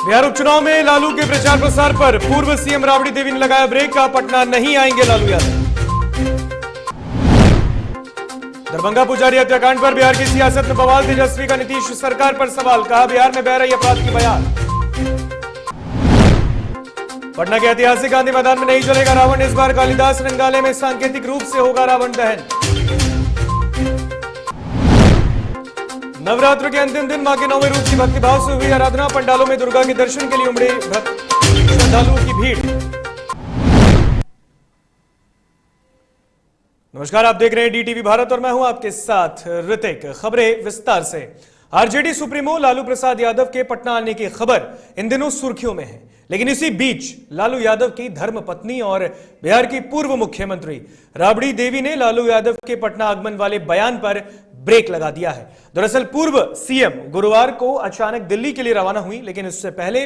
बिहार उपचुनाव में लालू के प्रचार प्रसार पर पूर्व सीएम राबड़ी देवी ने लगाया ब्रेक, का पटना नहीं आएंगे लालू यादव। दरभंगा पुजारी हत्याकांड पर बिहार की सियासत में बवाल, तेजस्वी का नीतीश सरकार पर सवाल, कहा बिहार में बह रही अपराध की बयान। पटना के ऐतिहासिक गांधी मैदान में नहीं चलेगा रावण, इस बार कालिदास रंगालय में सांकेतिक रूप से होगा रावण दहन। नवरात्र के अंतिम दिन मां के 9वें रूप की भक्तिभाव से हुई आराधना, पंडालों में दुर्गा के दर्शन के लिए उमड़े श्रद्धालुओं की भीड़। नमस्कार, आप देख रहे हैं डीटीवी भारत और मैं हूं आपके साथ ऋतिक। खबरें विस्तार से। आरजेडी सुप्रीमो लालू प्रसाद यादव के पटना आने की खबर इन दिनों सुर्खियों में है, लेकिन इसी बीच लालू यादव की धर्मपत्नी और बिहार की पूर्व मुख्यमंत्री राबड़ी देवी ने लालू यादव के पटना आगमन वाले बयान पर ब्रेक लगा दिया है। दरअसल पूर्व सीएम गुरुवार को अचानक दिल्ली के लिए रवाना हुई, लेकिन इससे पहले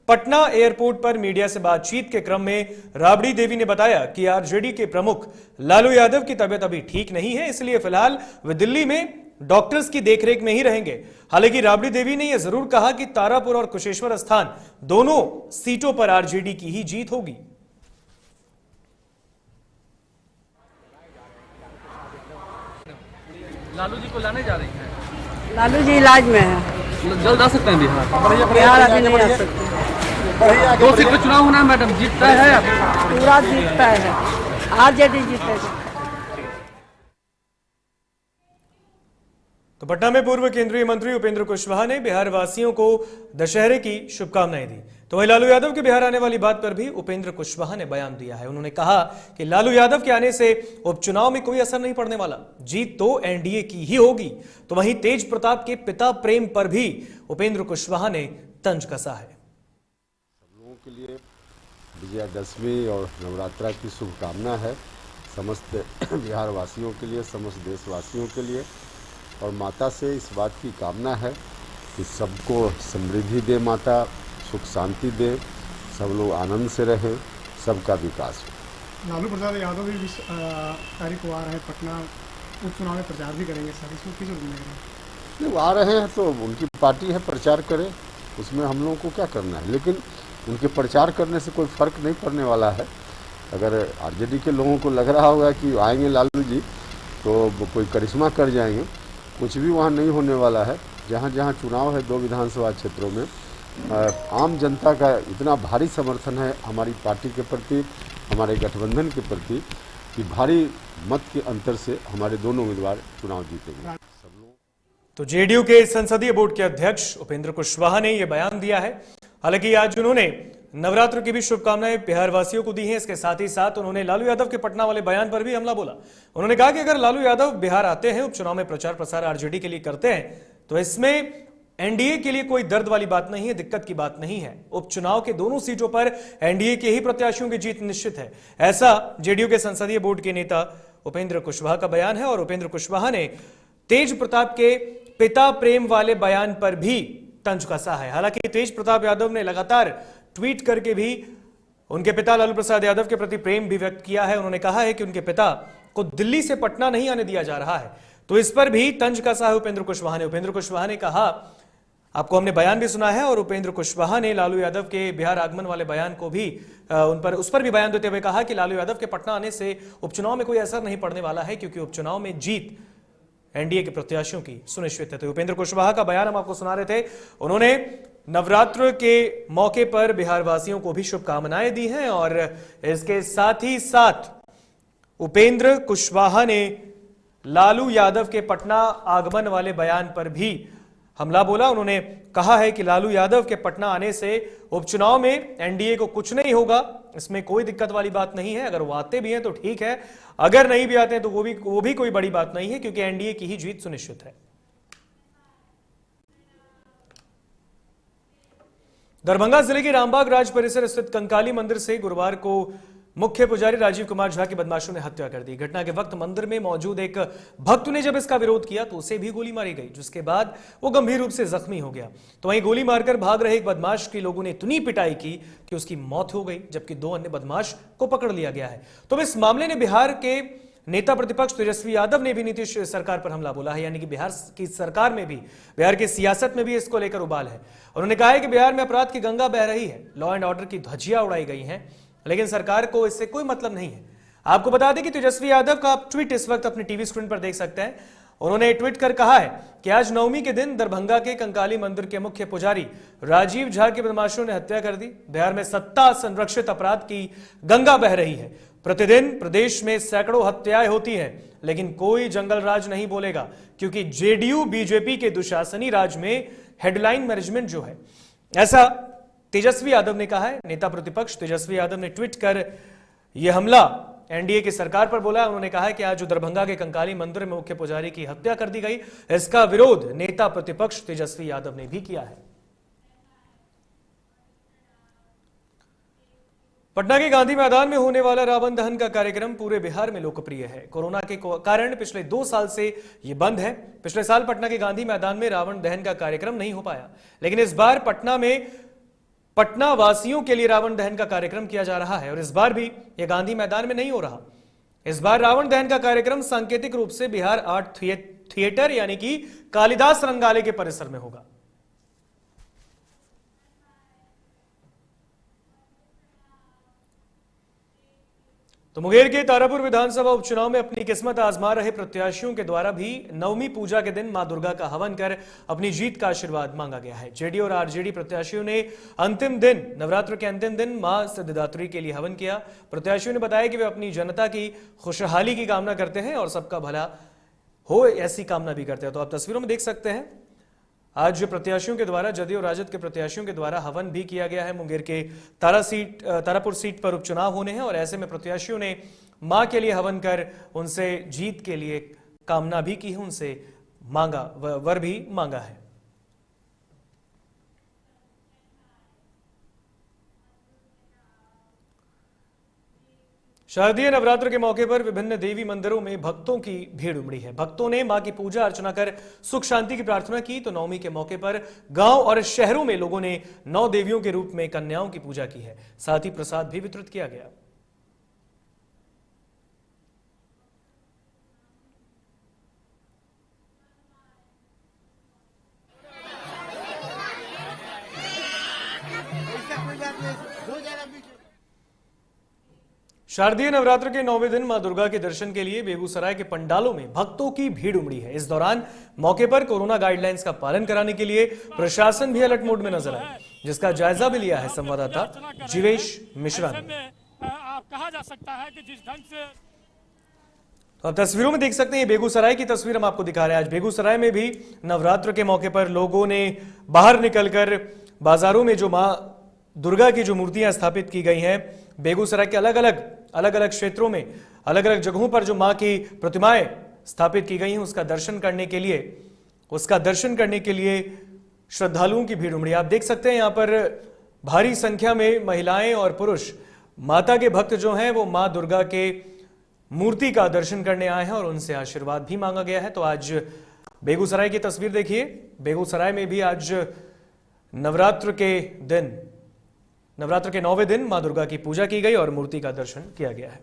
पटना एयरपोर्ट पर मीडिया से बातचीत के क्रम में राबड़ी देवी ने बताया कि आरजेडी के प्रमुख लालू यादव की तबीयत अभी ठीक नहीं है, इसलिए फिलहाल वे दिल्ली में डॉक्टर्स की देखरेख में ही रहेंगे। हालांकि राबड़ी देवी ने यह जरूर कहा कि तारापुर और कुशेश्वर स्थान दोनों सीटों पर आरजेडी की ही जीत होगी। लालू जी को लाने जा रही हैं। लालू जी इलाज में है, जल्द आ सकते हैं बिहार। बिहार अभी नहीं आ सकते। 2 सीट पे चुनाव होना है मैडम, जीतता है पूरा जीतता है, आरजेडी जीतेगा। तो पटना में पूर्व केंद्रीय मंत्री उपेंद्र कुशवाहा ने बिहार वासियों को दशहरे की शुभकामनाएं दी। तो वहीं लालू यादव के बिहार आने वाली बात पर भी उपेंद्र कुशवाहा ने बयान दिया है। उन्होंने कहा कि लालू यादव के आने से उपचुनाव में कोई असर नहीं पड़ने वाला, जीत तो एनडीए की ही होगी। तो वहीं तेज प्रताप के पिता प्रेम पर भी उपेंद्र कुशवाहा ने तंज कसा है। सब लोगों के लिए विजयादशमी और नवरात्रा की शुभकामना है, समस्त बिहार वासियों के लिए, समस्त देशवासियों के लिए। और माता से इस बात की कामना है कि सबको समृद्धि दे माता, सुख शांति दे, सब लोग आनंद से रहें, सबका विकास हो। लालू प्रसाद यादव भी 20 तारीख को आ रहे हैं पटना, उपचुनाव में प्रचार भी करेंगे सर, इसमें किस नहीं वो आ रहे हैं तो उनकी पार्टी है, प्रचार करें, उसमें हम लोगों को क्या करना है। लेकिन उनके प्रचार करने से कोई फर्क नहीं पड़ने वाला है। अगर आरजेडी के लोगों को लग रहा होगा कि आएंगे लालू जी तो वो कोई करिश्मा कर जाएंगे, कुछ भी वहाँ नहीं होने वाला है। जहाँ जहाँ चुनाव है 2 विधानसभा क्षेत्रों में आम जनता का इतना भारी समर्थन है हमारी पार्टी के प्रति, हमारे गठबंधन के प्रति, कि भारी मत के अंतर से हमारे दोनों उम्मीदवार चुनाव जीतेंगे। सब लोग तो जेडीयू के संसदीय बोर्ड के अध्यक्ष उपेंद्र कुशवाहा ने यह बयान दिया है। हालांकि आज उन्होंने नवरात्र की भी शुभकामनाएं बिहार वासियों को दी हैं। इसके साथ ही साथ उन्होंने लालू यादव के पटना वाले बयान पर भी हमला बोला। उन्होंने कहा कि अगर लालू यादव बिहार आते हैं, उपचुनाव में प्रचार प्रसार आरजेडी के लिए करते हैं, तो इसमें एनडीए के लिए कोई दर्द वाली बात नहीं है, दिक्कत की बात नहीं है। उपचुनाव के दोनों सीटों पर एनडीए के ही प्रत्याशियों की जीत निश्चित है, ऐसा जेडीयू के संसदीय बोर्ड के नेता उपेंद्र कुशवाहा का बयान है। और उपेंद्र कुशवाहा ने तेज प्रताप के पिता प्रेम वाले बयान पर भी तंज कसा है। हालांकि तेज प्रताप यादव ने लगातार ट्वीट करके भी उनके पिता लालू प्रसाद यादव के प्रति प्रेम भी व्यक्त किया है। उन्होंने कहा है कि उनके पिता को दिल्ली से पटना नहीं आने दिया जा रहा है, तो इस पर भी तंज कसा है उपेंद्र कुशवाहा ने। उपेंद्र कुशवाहा ने कहा, आपको हमने बयान भी सुना है, और उपेंद्र कुशवाहा ने लालू यादव के बिहार आगमन वाले बयान को भी उस पर भी बयान देते हुए कहा कि लालू यादव के पटना आने से उपचुनाव में कोई असर नहीं पड़ने वाला है, क्योंकि उपचुनाव में जीत एनडीए के प्रत्याशियों की सुनिश्चित है। तो उपेंद्र कुशवाहा का बयान हम आपको सुना रहे थे। उन्होंने नवरात्र के मौके पर बिहार वासियों को भी शुभकामनाएं दी हैं, और इसके साथ ही साथ उपेंद्र कुशवाहा ने लालू यादव के पटना आगमन वाले बयान पर भी हमला बोला। उन्होंने कहा है कि लालू यादव के पटना आने से उपचुनाव में एनडीए को कुछ नहीं होगा, इसमें कोई दिक्कत वाली बात नहीं है। अगर वो आते भी हैं तो ठीक है, अगर नहीं भी आते हैं तो वो भी कोई बड़ी बात नहीं है, क्योंकि एनडीए की ही जीत सुनिश्चित है। दरभंगा जिले के रामबाग राज परिसर स्थित कंकाली मंदिर से गुरुवार को मुख्य पुजारी राजीव कुमार झा की बदमाशों ने हत्या कर दी। घटना के वक्त मंदिर में मौजूद एक भक्त ने जब इसका विरोध किया तो उसे भी गोली मारी गई, जिसके बाद वो गंभीर रूप से जख्मी हो गया। तो वहीं गोली मारकर भाग रहे एक बदमाश की लोगों ने इतनी पिटाई की कि उसकी मौत हो गई, जबकि 2 अन्य बदमाश को पकड़ लिया गया है। तो इस मामले ने बिहार के नेता प्रतिपक्ष तेजस्वी यादव ने भी नीतीश सरकार पर हमला बोला है, यानी कि बिहार की सरकार में भी, बिहार की सियासत में भी इसको लेकर उबाल है। उन्होंने कहा है कि बिहार में अपराध की गंगा बह रही है, लॉ एंड ऑर्डर की धज्जियां उड़ाई गई हैं, लेकिन सरकार को इससे कोई मतलब नहीं है। आपको बता दें कि तेजस्वी यादव का आप ट्वीट इस वक्त अपनी टीवी स्क्रीन पर देख सकते हैं। उन्होंने ट्वीट कर कहा है कि आज नवमी के दिन दरभंगा के कंकाली मंदिर के मुख्य पुजारी राजीव झा की बदमाशों ने हत्या कर दी। बिहार में सत्ता संरक्षित अपराध की गंगा बह रही है। प्रतिदिन प्रदेश में सैकड़ों हत्याएं होती हैं, लेकिन कोई जंगल राज नहीं बोलेगा, क्योंकि जेडीयू बीजेपी के दुशासनी राज में हेडलाइन मैनेजमेंट जो है, ऐसा तेजस्वी यादव ने कहा है। नेता प्रतिपक्ष तेजस्वी यादव ने ट्वीट कर यह हमला एनडीए की सरकार पर बोला। उन्होंने कहा है कि आज जो दरभंगा के कंकाली मंदिर में मुख्य पुजारी की हत्या कर दी गई, इसका विरोध नेता प्रतिपक्ष तेजस्वी यादव ने भी किया है। पटना के गांधी मैदान में होने वाला रावण दहन का कार्यक्रम पूरे बिहार में लोकप्रिय है। कोरोना के कारण पिछले 2 साल से यह बंद है। पिछले साल पटना के गांधी मैदान में रावण दहन का कार्यक्रम नहीं हो पाया, लेकिन इस बार पटना वासियों के लिए रावण दहन का कार्यक्रम किया जा रहा है, और इस बार भी यह गांधी मैदान में नहीं हो रहा। इस बार रावण दहन का कार्यक्रम सांकेतिक रूप से बिहार आर्ट थिएटर यानी कि कालिदास रंगालय के परिसर में होगा। तो मुंगेर के तारापुर विधानसभा उपचुनाव में अपनी किस्मत आजमा रहे प्रत्याशियों के द्वारा भी नवमी पूजा के दिन मां दुर्गा का हवन कर अपनी जीत का आशीर्वाद मांगा गया है। जेडीयू और आरजेडी प्रत्याशियों ने अंतिम दिन, नवरात्र के अंतिम दिन मां सिद्धिदात्री के लिए हवन किया। प्रत्याशियों ने बताया कि वे अपनी जनता की खुशहाली की कामना करते हैं और सबका भला हो, ऐसी कामना भी करते हैं। तो आप तस्वीरों में देख सकते हैं, आज प्रत्याशियों के द्वारा, जदयू और राजद के प्रत्याशियों के द्वारा हवन भी किया गया है। मुंगेर के तारापुर सीट पर उपचुनाव होने हैं, और ऐसे में प्रत्याशियों ने मां के लिए हवन कर उनसे जीत के लिए कामना भी की है, उनसे वर भी मांगा है। शारदीय नवरात्र के मौके पर विभिन्न देवी मंदिरों में भक्तों की भीड़ उमड़ी है। भक्तों ने मां की पूजा अर्चना कर सुख शांति की प्रार्थना की। तो नवमी के मौके पर गांव और शहरों में लोगों ने 9 देवियों के रूप में कन्याओं की पूजा की है। साथ ही प्रसाद भी वितरित किया गया। शारदीय नवरात्र के 9वें दिन मां दुर्गा के दर्शन के लिए बेगूसराय के पंडालों में भक्तों की भीड़ उमड़ी है। इस दौरान मौके पर कोरोना गाइडलाइंस का पालन कराने के लिए प्रशासन भी अलर्ट मोड में नजर आया, जिसका जायजा भी लिया है संवाददाता जीवेश मिश्रा ने। कहा जा सकता है कि जिस ढंग से, तो आप तस्वीरों में देख सकते हैं, बेगूसराय की तस्वीर हम आपको दिखा रहे हैं। आज बेगूसराय में भी नवरात्र के मौके पर लोगों ने बाहर निकलकर बाजारों में जो मां दुर्गा की जो मूर्तियां स्थापित की गई हैं, बेगूसराय के अलग अलग क्षेत्रों में, अलग अलग जगहों पर जो मां की प्रतिमाएं स्थापित की गई हैं, उसका दर्शन करने के लिए श्रद्धालुओं की भीड़ उमड़ी। आप देख सकते हैं, यहां पर भारी संख्या में महिलाएं और पुरुष माता के भक्त जो हैं, वो मां दुर्गा के मूर्ति का दर्शन करने आए हैं और उनसे आशीर्वाद भी मांगा गया है। तो आज बेगूसराय की तस्वीर देखिए, बेगूसराय में भी आज नवरात्र के 9वें दिन मां दुर्गा की पूजा की गई और मूर्ति का दर्शन किया गया है।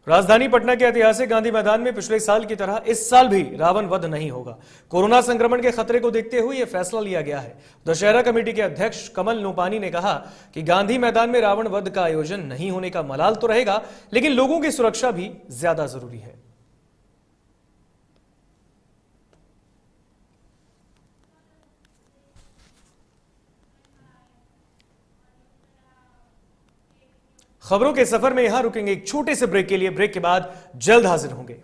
राजधानी पटना के ऐतिहासिक गांधी मैदान में पिछले साल की तरह इस साल भी रावण वध नहीं होगा। कोरोना संक्रमण के खतरे को देखते हुए यह फैसला लिया गया है। दशहरा कमेटी के अध्यक्ष कमल नूपानी ने कहा कि गांधी मैदान में रावण वध का आयोजन नहीं होने का मलाल तो रहेगा, लेकिन लोगों की सुरक्षा भी ज्यादा जरूरी है। खबरों के सफर में यहां रुकेंगे एक छोटे से ब्रेक के लिए। ब्रेक के बाद जल्द हाजिर होंगे।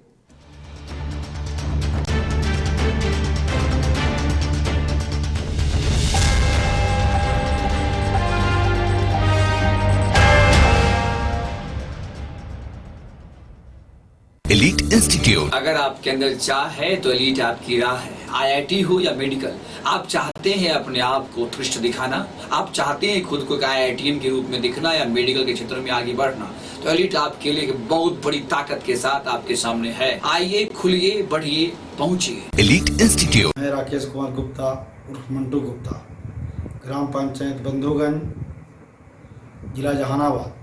एलीट इंस्टीट्यूट, अगर आपके अंदर चाह है तो एलीट आपकी राह है। आईआईटी हो या मेडिकल, आप चाहते हैं अपने आप को उत्कृष्ट दिखाना, आप चाहते हैं खुद को आईआईटीएन के रूप में दिखना या मेडिकल के क्षेत्र में आगे बढ़ना, तो एलीट आपके लिए बहुत बड़ी ताकत के साथ आपके सामने है। आइए, खुलिए, बढ़िए, पहुंचिए। Elite institute. मैं राकेश कुमार गुप्ता उर्फ मंटू गुप्ता, ग्राम पंचायत बंधुगंज, जिला जहानाबाद,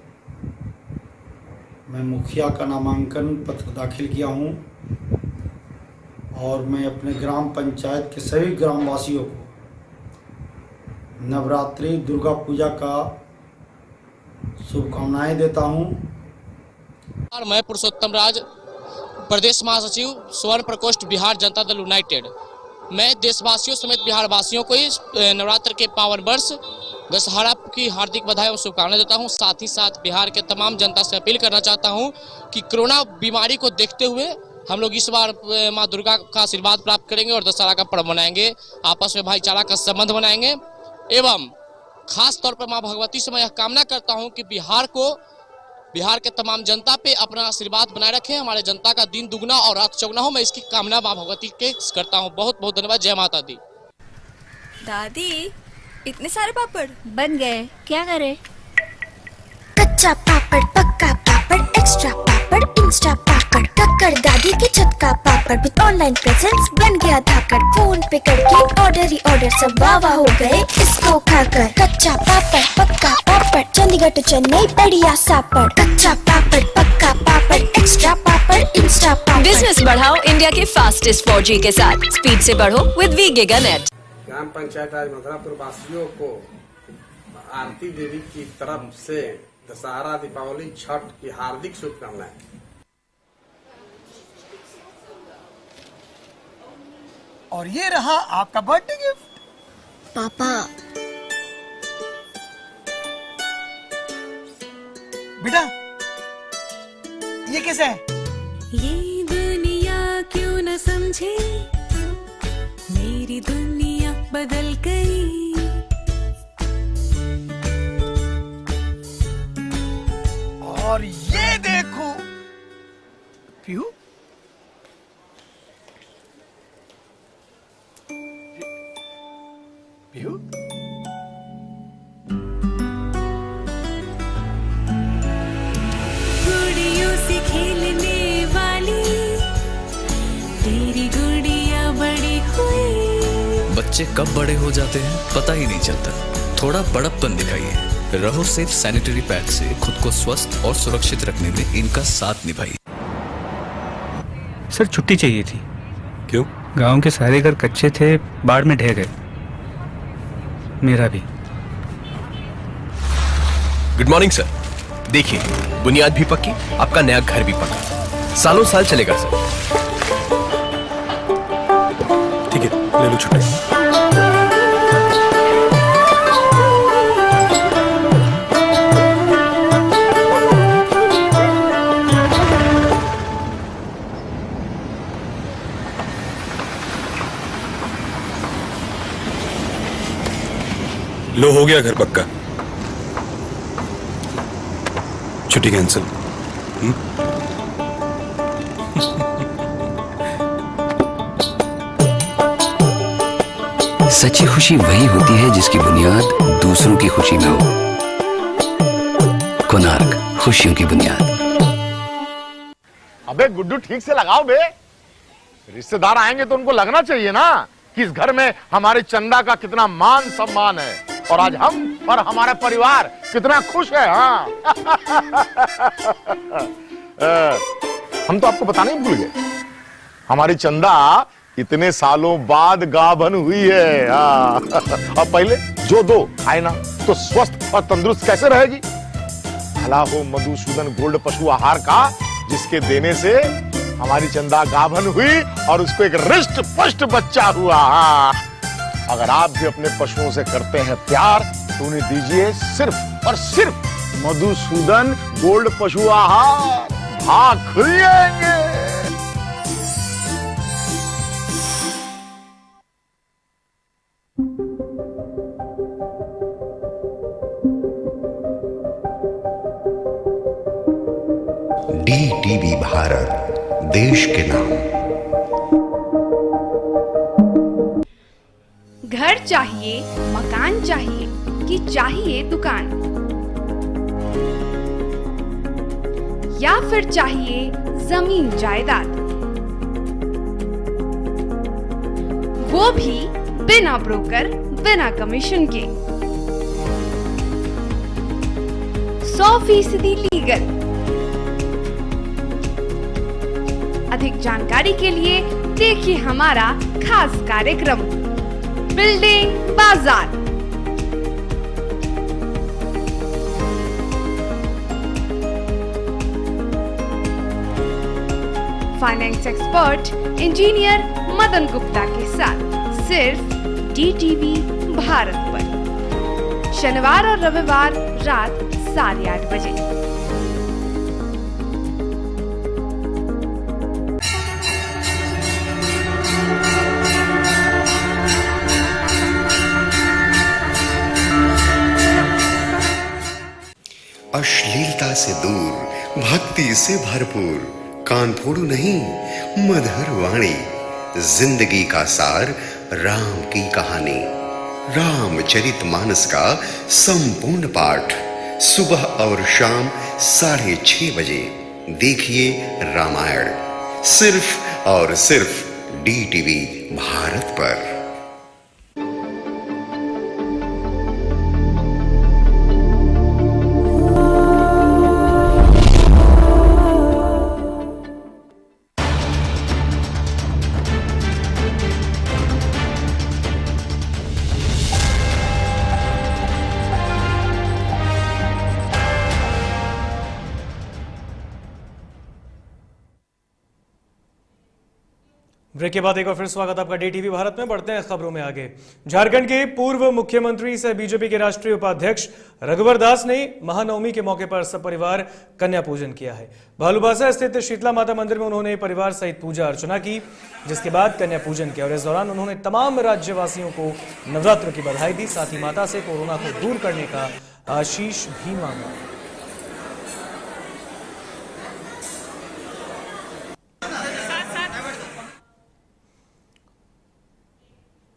मैं मुखिया का नामांकन पत्र दाखिल किया हूं और मैं अपने ग्राम पंचायत के सभी ग्रामवासियों को नवरात्रि दुर्गा पूजा का शुभकामनाएं देता हूं। और मैं पुरुषोत्तम राज, प्रदेश महासचिव स्वर्ण प्रकोष्ठ बिहार जनता दल यूनाइटेड। मैं देशवासियों समेत बिहार वासियों को इस नवरात्र के पावन वर्ष दशहरा की हार्दिक बधाई और शुभकामनाएं देता हूं। साथ ही साथ बिहार के तमाम जनता से अपील करना चाहता हूं कि कोरोना बीमारी को देखते हुए हम लोग इस बार माँ दुर्गा का आशीर्वाद प्राप्त करेंगे और दशहरा का पर्व मनाएंगे, आपस में भाईचारा का संबंध बनाएंगे एवं खास तौर पर माँ भगवती से मैं यह कामना करता हूं कि बिहार के तमाम जनता पे अपना आशीर्वाद बनाए रखें, हमारे जनता का दिन दुगना और रात चौगुना हो। मैं इसकी कामना माँ भगवती के करता हूं। बहुत बहुत धन्यवाद। जय माता दी। दादी इतने सारे पापड़ बन गए, क्या करे? कच्चा पापड़, पक्का पापड़, एक्स्ट्रा पापड़, इंस्टा पापड़, कक्कर दादी की छत का पापड़ विद ऑनलाइन प्रेजेंस बन गया धाकड़। फोन पे करके ऑर्डर ही ऑर्डर, सब वाह हो गए इसको खाकर। कच्चा पापड़, पक्का पापड़, चंडीगढ़ टू चेन्नई बढ़िया सापड़। कच्चा पापड़, पक्का पापड़, एक्स्ट्रा पापड़, इंस्टा पापड़। बिजनेस बढ़ाओ इंडिया के फास्टेस्ट 4G के साथ, स्पीड से बढ़ो विद वी गिगानेट। ग्राम पंचायत राज मथुरापुर वासियों को आरती देवी की तरफ से दशहरा, दीपावली, छठ की हार्दिक शुभकामनाएं। और ये रहा आपका बर्थडे गिफ्ट। पापा बेटा ये कैसा है? ये दुनिया क्यों न समझे, मेरी दुनिया बदल गई। और ये देखो पीहू, पीहू गुड़ियों से खेलने वाली तेरी गुड़िया बड़ी हुई। बच्चे कब बड़े हो जाते हैं पता ही नहीं चलता। थोड़ा बड़प्पन दिखाइए। रहो सेफ सैनिटरी पैड से खुद को स्वस्थ और सुरक्षित रखने में इनका साथ निभाइए। सर छुट्टी चाहिए थी। क्यों? गांव के सारे घर कच्चे थे, बाढ़ में ढह गए, मेरा भी। Good morning sir. देखिए बुनियाद भी पक्की, आपका नया घर भी पक्का, सालों साल चलेगा सर। ठीक है, ले लो छुट्टी। लो हो गया घर पक्का, छुट्टी कैंसिल। सच्ची खुशी वही होती है जिसकी बुनियाद दूसरों की खुशी में हो। कोणार्क, खुशियों की बुनियाद। अबे गुड्डू ठीक से लगाओ बे, रिश्तेदार आएंगे तो उनको लगना चाहिए ना कि इस घर में हमारे चंदा का कितना मान सम्मान है और आज हम और हमारा परिवार कितना खुश है। हाँ हम तो आपको बताने ही भूल गए, हमारी चंदा इतने सालों बाद गाभन हुई है। और पहले जो दो खाए ना तो स्वस्थ और तंदुरुस्त कैसे रहेगी। भला हो मधुसूदन गोल्ड पशु आहार का, जिसके देने से हमारी चंदा गाभन हुई और उसको एक रिष्ट पुष्ट बच्चा हुआ। अगर आप भी अपने पशुओं से करते हैं प्यार तो उन्हें दीजिए सिर्फ और सिर्फ मधुसूदन गोल्ड पशु आहार, भाग खुल जाएंगे। DTV भारत, देश के नाम। घर चाहिए, मकान चाहिए कि चाहिए दुकान, या फिर चाहिए जमीन जायदाद, वो भी बिना ब्रोकर, बिना कमीशन के, 100% लीगल, अधिक जानकारी के लिए देखिए हमारा खास कार्यक्रम बिल्डिंग बाजार। Finance expert engineer Madan Gupta के साथ सिर्फ DTV भारत पर शनिवार और रविवार रात 8:30 बजे। अश्लीलता से दूर, भक्ति से भरपूर, कान फोड़ू नहीं, मधुर वाणी, जिंदगी का सार, राम की कहानी, रामचरितमानस का संपूर्ण पाठ सुबह और शाम 6:30 बजे देखिए रामायण, सिर्फ और सिर्फ DTV भारत पर। ब्रेक के बाद एक बार फिर स्वागत आपका DTV भारत में। बढ़ते हैं खबरों में आगे। झारखंड के पूर्व मुख्यमंत्री सह बीजेपी के राष्ट्रीय उपाध्यक्ष रघुवर दास ने महानवमी के मौके पर सपरिवार कन्या पूजन किया है। भालूबासा स्थित शीतला माता मंदिर में उन्होंने परिवार सहित पूजा अर्चना की, जिसके बाद कन्या पूजन किया और इस दौरान उन्होंने तमाम राज्यवासियों को नवरात्र की बधाई दी। साथ ही माता से कोरोना को दूर करने का आशीष भी मांगा।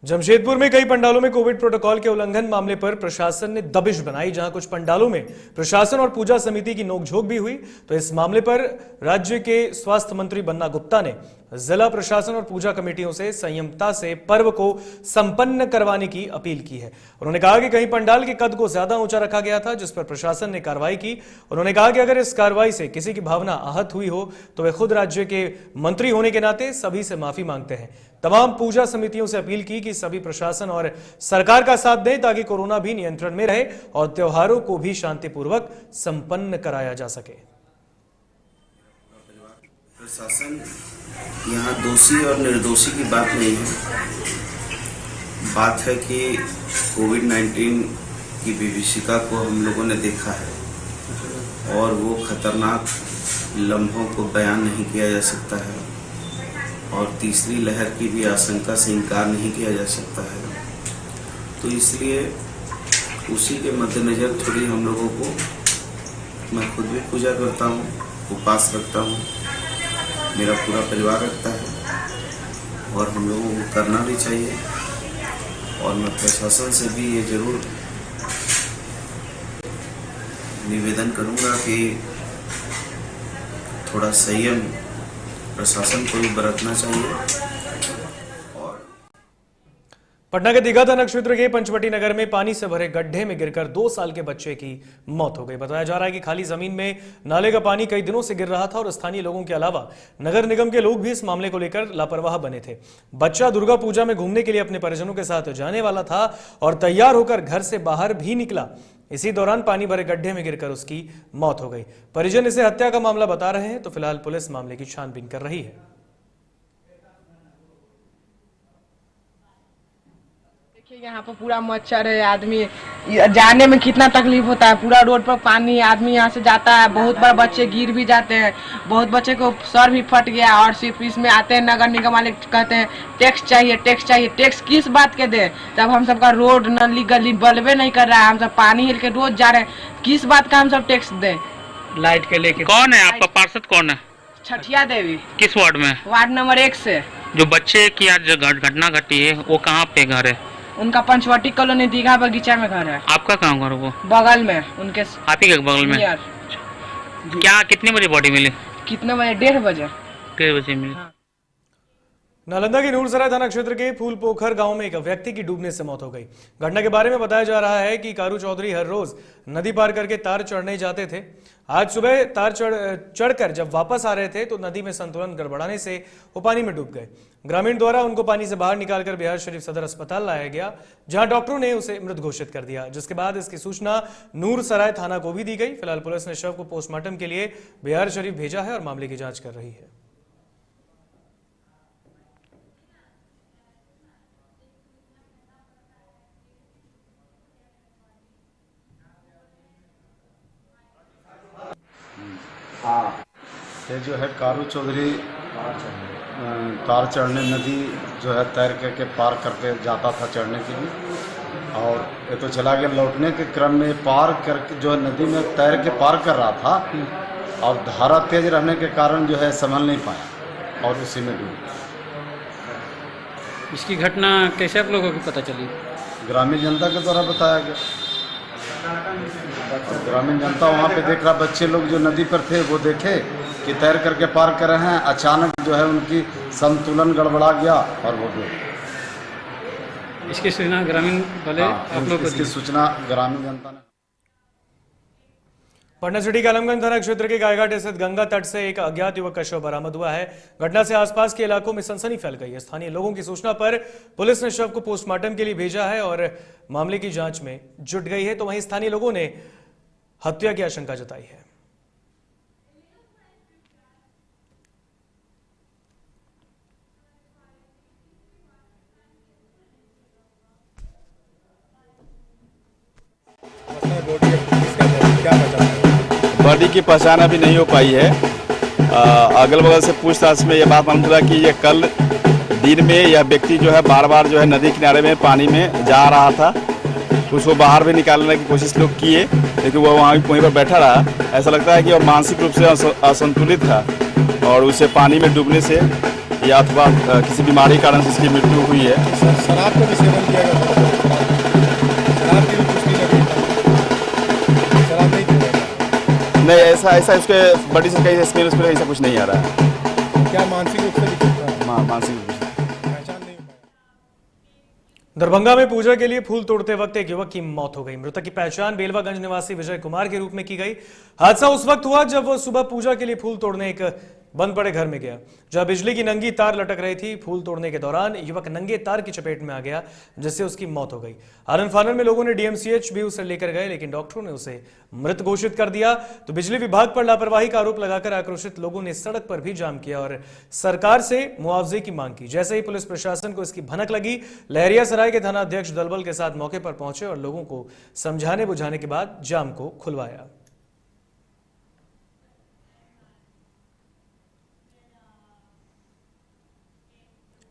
जमशेदपुर में कई पंडालों में कोविड प्रोटोकॉल के उल्लंघन मामले पर प्रशासन ने दबिश बनाई। जहां कुछ पंडालों में प्रशासन और पूजा समिति की नोकझोंक भी हुई, तो इस मामले पर राज्य के स्वास्थ्य मंत्री बन्ना गुप्ता ने जिला प्रशासन और पूजा कमेटियों से संयमता से पर्व को संपन्न करवाने की अपील की है। उन्होंने कहा कि कहीं पंडाल के कद को ज्यादा ऊंचा रखा गया था, जिस पर प्रशासन ने कार्रवाई की। उन्होंने कहा कि अगर इस कार्रवाई से किसी की भावना आहत हुई हो तो वे खुद राज्य के मंत्री होने के नाते सभी से माफी मांगते हैं। तमाम पूजा समितियों से अपील की कि सभी प्रशासन और सरकार का साथ दें ताकि कोरोना भी नियंत्रण में रहे और त्योहारों को भी शांतिपूर्वक संपन्न कराया जा सके। प्रशासन यहाँ दोषी और निर्दोषी की बात नहीं है। बात है कि कोविड-19 की विभीषिका को हम लोगों ने देखा है और वो खतरनाक लम्हों को बयान नहीं किया जा सकता है और तीसरी लहर की भी आशंका से इनकार नहीं किया जा सकता है। तो इसलिए उसी के मद्देनजर थोड़ी हम लोगों को, मैं खुद भी पूजा करता हूँ, उपवास रखता हूँ, मेरा पूरा परिवार रखता है और हम लोगों को करना भी चाहिए। और मैं प्रशासन से भी ये जरूर निवेदन करूँगा कि थोड़ा संयम प्रशासन को भी बरतना चाहिए। पटना के दीघा थाना क्षेत्र के पंचवटी नगर में पानी से भरे गड्ढे में गिरकर 2 साल के बच्चे की मौत हो गई। बताया जा रहा है कि खाली जमीन में नाले का पानी कई दिनों से गिर रहा था और स्थानीय लोगों के अलावा नगर निगम के लोग भी इस मामले को लेकर लापरवाह बने थे। बच्चा दुर्गा पूजा में घूमने के लिए अपने परिजनों के साथ जाने वाला था और तैयार होकर घर से बाहर भी निकला। इसी दौरान पानी भरे गड्ढे में गिरकर उसकी मौत हो गई। परिजन इसे हत्या का मामला बता रहे हैं, तो फिलहाल पुलिस मामले की छानबीन कर रही है। यहाँ पर पूरा मच्छर है, आदमी जाने में कितना तकलीफ होता है। पूरा रोड पर पानी, आदमी यहाँ से जाता है, बहुत बार बच्चे गिर भी जाते हैं, बहुत बच्चे को सर भी फट गया। और सिर्फ इसमें आते हैं नगर निगम वाले, कहते हैं टैक्स चाहिए, टैक्स चाहिए। टैक्स किस बात के दे जब हम सबका रोड नली गली बल्बे नहीं कर रहा है, हम सब पानी हिल के रोज जा रहे हैं, किस बात का हम सब टैक्स दे? लाइट के लेके कौन है आपका पार्षद? कौन है? छठिया देवी। किस वार्ड में? वार्ड नंबर 1 से। जो बच्चे की आज घटना घटी है वो कहाँ पे घर है? उनका पंचवटी कॉलोनी दीघा बगीचा में घर है। आपका कहाँ घर? वो बगल में, उनके आप ही के बगल में। क्या कितने बजे बॉडी मिली? कितने बजे? 1:30 बजे। 1:30 बजे मिली। नालंदा के नूरसराय थाना क्षेत्र के फूलपोखर गांव में एक व्यक्ति की डूबने से मौत हो गई। घटना के बारे में बताया जा रहा है कि कारू चौधरी हर रोज नदी पार करके तार चढ़ने जाते थे। आज सुबह तार चढ़कर जब वापस आ रहे थे तो नदी में संतुलन गड़बड़ाने से वो पानी में डूब गए। ग्रामीण द्वारा उनको पानी से बाहर निकालकर बिहार शरीफ सदर अस्पताल लाया गया, जहां डॉक्टरों ने उसे मृत घोषित कर दिया, जिसके बाद इसकी सूचना नूरसराय थाना को भी दी गई। फिलहाल पुलिस ने शव को पोस्टमार्टम के लिए बिहार शरीफ भेजा है और मामले की जांच कर रही है। ये जो है कारू चौधरी तार चढ़ने नदी जो है तैर के पार करके जाता था चढ़ने के लिए, और ये तो चला गया। लौटने के क्रम में पार करके जो है नदी में तैर के पार कर रहा था, और धारा तेज रहने के कारण जो है संभल नहीं पाया और उसी में डूब। इसकी घटना कैसे आप लोगों को पता चली? ग्रामीण जनता के द्वारा बताया गया। ग्रामीण जनता वहाँ पे देख रहा, बच्चे लोग जो नदी पर थे वो देखे कि तैर करके पार कर रहे हैं, अचानक जो है उनकी संतुलन गड़बड़ा गया और वो डूब। इसकी सूचना ग्रामीण वाले आप लोग इसकी सूचना ग्रामीण जनता ने। पटना सिटी के आलमगंज थाना क्षेत्र के गायघाट स्थित गंगा तट से एक अज्ञात युवक का शव बरामद हुआ है। घटना से आसपास के इलाकों में सनसनी फैल गई है। स्थानीय लोगों की सूचना पर पुलिस ने शव को पोस्टमार्टम के लिए भेजा है और मामले की जांच में जुट गई है, तो वहीं स्थानीय लोगों ने हत्या की आशंका जताई है। बॉडी की पहचान अभी नहीं हो पाई है। अगल बगल से पूछताछ में यह बात मालूम चला कि ये कल दिन में यह व्यक्ति जो है बार बार जो है नदी किनारे में पानी में जा रहा था। उसको बाहर भी निकालने की कोशिश लोग किए, लेकिन वो वहीं पर बैठा रहा। ऐसा लगता है कि वह मानसिक रूप से असंतुलित था और उसे पानी में डूबने से या अथवा किसी बीमारी के कारण से इसकी मृत्यु हुई है। शराब का भी सेवन किया गया था? शराब की भी पुष्टि लगी? शराब नहीं किया? नहीं, ऐसा उसके बॉडी से कहीं स्मेल उस पर ऐसा कुछ नहीं आ रहा है। क्या मानसिक रूप से दिक्कत था? मानसिक रूप से दरभंगा में पूजा के लिए फूल तोड़ते वक्त एक युवक की मौत हो गई। मृतक की पहचान बेलवागंज निवासी विजय कुमार के रूप में की गई। हादसा उस वक्त हुआ जब वह सुबह पूजा के लिए फूल तोड़ने एक बंद पड़े घर में गया, जहां बिजली की नंगी तार लटक रही थी। फूल तोड़ने के दौरान युवक नंगे तार की चपेट में आ गया, जिससे उसकी मौत हो गई। आनन फानन में लोगों ने डीएमसीएच भी उसे लेकर गए, लेकिन डॉक्टरों ने उसे मृत घोषित कर दिया। तो बिजली विभाग पर लापरवाही का आरोप लगाकर आक्रोशित लोगों ने सड़क पर भी जाम किया और सरकार से मुआवजे की मांग की। जैसे ही पुलिस प्रशासन को इसकी भनक लगी, लहरियासराय के थाना अध्यक्ष दलबल के साथ मौके पर पहुंचे और लोगों को समझाने बुझाने के बाद जाम को खुलवाया।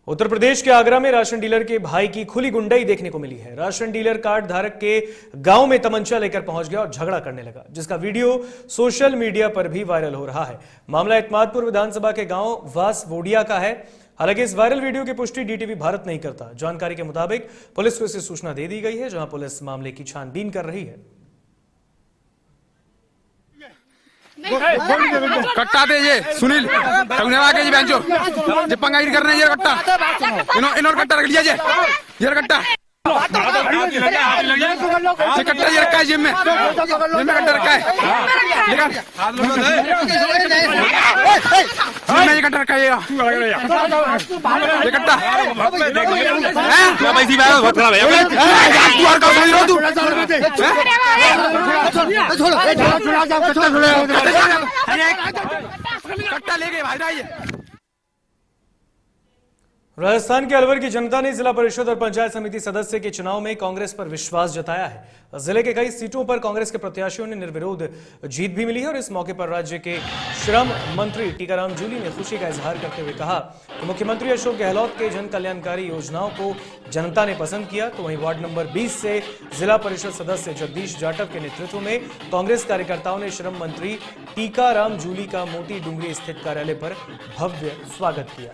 उत्तर प्रदेश के आगरा में राशन डीलर के भाई की खुली गुंडाई देखने को मिली है। राशन डीलर कार्ड धारक के गांव में तमंचा लेकर पहुंच गया और झगड़ा करने लगा, जिसका वीडियो सोशल मीडिया पर भी वायरल हो रहा है। मामला इत्मादपुर विधानसभा के गांव वासवोडिया का है। हालांकि इस वायरल वीडियो की पुष्टि डीटीवी भारत नहीं करता। जानकारी के मुताबिक पुलिस को इसे सूचना दे दी गई है, जहां पुलिस मामले की छानबीन कर रही है। कट्टा दे ये सुनील टंगनेवा के जी बेंचो जे पंगाई करने ये कट्टा इन्होंने कट्टा रख लिया ये कट्टा ये कट्टा ये रखा है जिम में कट्टा रखा है ये कट्टा रखा है ये कट्टा पैसी बहुत खराब कट्टा ले गए भाई। राजस्थान के अलवर की जनता ने जिला परिषद और पंचायत समिति सदस्य के चुनाव में कांग्रेस पर विश्वास जताया है। जिले के कई सीटों पर कांग्रेस के प्रत्याशियों ने निर्विरोध जीत भी मिली है और इस मौके पर राज्य के श्रम मंत्री टीकाराम जूली ने खुशी का इजहार करते हुए कहा कि मुख्यमंत्री अशोक गहलोत के जन कल्याणकारी योजनाओं को जनता ने पसंद किया। तो वहीं वार्ड नंबर 20 से जिला परिषद सदस्य जगदीश जाटव के नेतृत्व में कांग्रेस कार्यकर्ताओं ने श्रम मंत्री टीकाराम जूली का मोती डूंगरी स्थित कार्यालय पर भव्य स्वागत किया।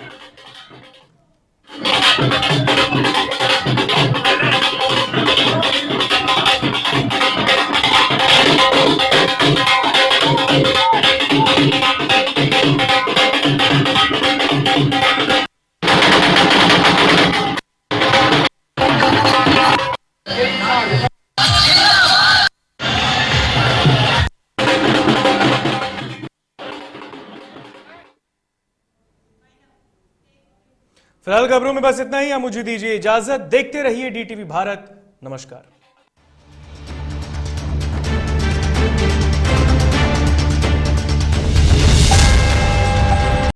फिलहाल खबरों में बस इतना ही। आप मुझे दीजिए इजाजत। देखते रहिए DTV भारत। नमस्कार।